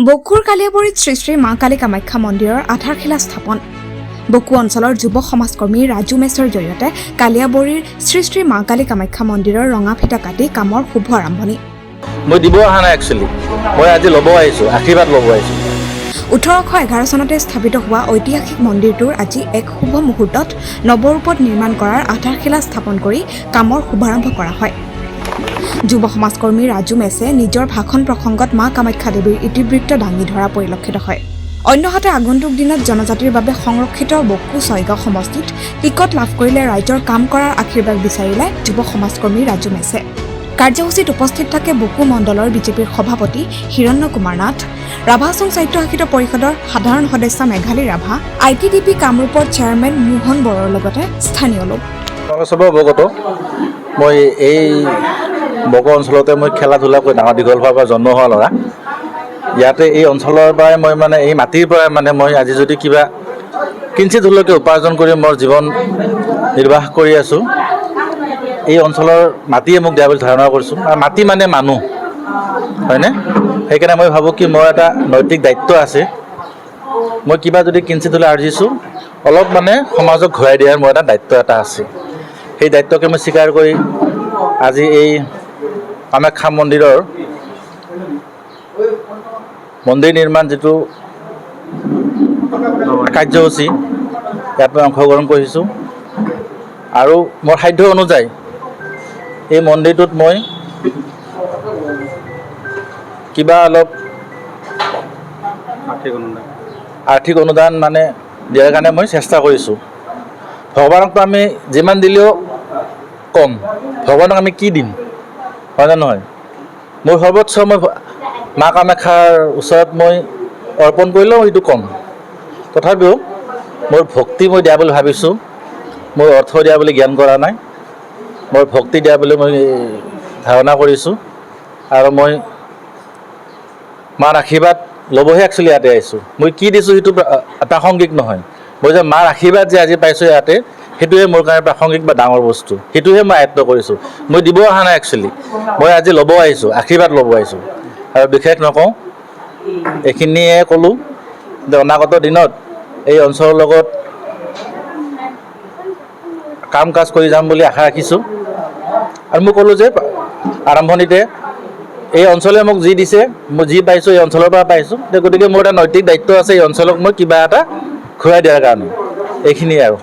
বকুৰ কালিয়াবৰীত শ্ৰী শ্ৰী মা কালী কামাখ্যা মন্দিৰৰ আধাৰশিলা স্থাপন। বকু অঞ্চলৰ যুৱ সমাজকৰ্মী ৰাজু মেছৰ জৰিয়তে কালিয়াবৰীৰ শ্ৰী শ্ৰী মা কালী কামাখ্যা মন্দিৰৰ ৰঙা ফিটা কাটি কামৰ শুভ আৰম্ভণি। মই দিব অহা নাই একচুৱেলি, মই আজি ল'ব আহিছোঁ, আশীৰ্বাদ ল'ব আহিছোঁ। 1811 চনতে স্থাপিত হোৱা ঐতিহাসিক মন্দিৰটোৰ আজি এক শুভ মুহূৰ্তত নৱৰূপত নিৰ্মাণ কৰাৰ আধাৰশিলা স্থাপন কৰি কামৰ শুভাৰম্ভ কৰা হয়। যুৱ সমাজকৰ্মী ৰাজু মেছে নিজৰ ভাষণ প্ৰসংগত মা কামাখ্যা দেৱীৰ ইতিবৃত্ত দাঙি ধৰা পৰিলক্ষিত হয়। অন্যহাতে আগন্তুক দিনত জনজাতিৰ বাবে সংৰক্ষিত বকু ছয়গাঁও সমষ্টিত টিকট লাভ কৰিলে ৰাইজৰ কাম কৰাৰ আশীৰ্বাদ বিচাৰিলে যুৱ সমাজকৰ্মী ৰাজু মেছে। কাৰ্যসূচীত উপস্থিত থাকে বকু মণ্ডলৰ বিজেপিৰ সভাপতি হিৰণ্য কুমাৰ নাথ, ৰাভাচং স্বায়ত্তশাসিত পৰিষদৰ সাধাৰণ সদস্য মেঘালী ৰাভা, ITDP কামৰূপৰ চেয়াৰমেন মোহন বড়োৰ লগতে স্থানীয় লোক। অৱগত মই এই বকো অঞ্চলতে মই খেলা ধূলা কৰি ডাঙৰ দীঘল হোৱাৰ পৰা জন্ম হোৱা ল'ৰা। ইয়াতে এই অঞ্চলৰ পৰাই মই এই মাটিৰ পৰাই মই আজি যদি কিবা কিঞ্চিত হ'লেও উপাৰ্জন কৰি মোৰ জীৱন নিৰ্বাহ কৰি আছোঁ। এই অঞ্চলৰ মাটিয়ে মোক দিয়া বুলি ধাৰণা কৰিছোঁ, আৰু মাটি মানে মানুহ হয়নে, সেইকাৰণে মই ভাবোঁ কি মোৰ এটা নৈতিক দায়িত্ব আছে। মই কিবা যদি কিঞ্চিত হ'লে আৰ্জিছোঁ, অলপ সমাজক ঘূৰাই দিয়াৰ মোৰ এটা দায়িত্ব এটা আছে। সেই দায়িত্বকে মই স্বীকাৰ কৰি আজি এই কামাখ্যা মন্দিৰৰ মন্দিৰ নিৰ্মাণ যিটো কাৰ্যসূচী ইয়াত মই অংশগ্ৰহণ কৰিছোঁ, আৰু মোৰ সাধ্য অনুযায়ী এই মন্দিৰটোত মই কিবা অলপ আৰ্থিক অনুদান দিয়াৰ কাৰণে মই চেষ্টা কৰিছোঁ। ভগৱানকতো আমি যিমান দিলেও কম, ভগৱানক আমি কি দিম, হয় নে নহয়? মোৰ সৰ্বোচ্চ মই মা কামাখ্যাৰ ওচৰত মই অৰ্পণ কৰিলেও সেইটো কম। তথাপিও মোৰ ভক্তি মই দিয়া বুলি ভাবিছোঁ, মোৰ অৰ্থ দিয়া বুলি জ্ঞান কৰা নাই, মই ভক্তি দিয়া বুলি মই ধাৰণা কৰিছোঁ, আৰু মই মাৰ আশীৰ্বাদ ল'বহে একচুৱেলি ইয়াতে আহিছোঁ। মই কি দিছোঁ সেইটো প্ৰাসংগিক নহয়, মই যে মাৰ আশীৰ্বাদ যে আজি পাইছোঁ ইয়াতে, সেইটোৱে মোৰ কাৰণে প্ৰাসংগিক বা ডাঙৰ বস্তু, সেইটোহে মই আয়ত্ব কৰিছোঁ। মই দিব অহা নাই একচুৱেলি, মই আজি ল'ব আহিছোঁ, আশীৰ্বাদ ল'ব আহিছোঁ। আৰু বিশেষ নকওঁ, এইখিনিয়ে ক'লোঁ যে অনাগত দিনত এই অঞ্চলৰ লগত কাম কাজ কৰি যাম বুলি আশা ৰাখিছোঁ। আৰু মই ক'লোঁ যে আৰম্ভণিতে এই অঞ্চলে মোক যি দিছে, মই যি পাইছোঁ এই অঞ্চলৰ পৰা পাইছোঁ, গতিকে মোৰ এটা নৈতিক দায়িত্ব আছে এই অঞ্চলক মই কিবা এটা ঘূৰাই দিয়াৰ কাৰণে। এইখিনিয়ে আৰু।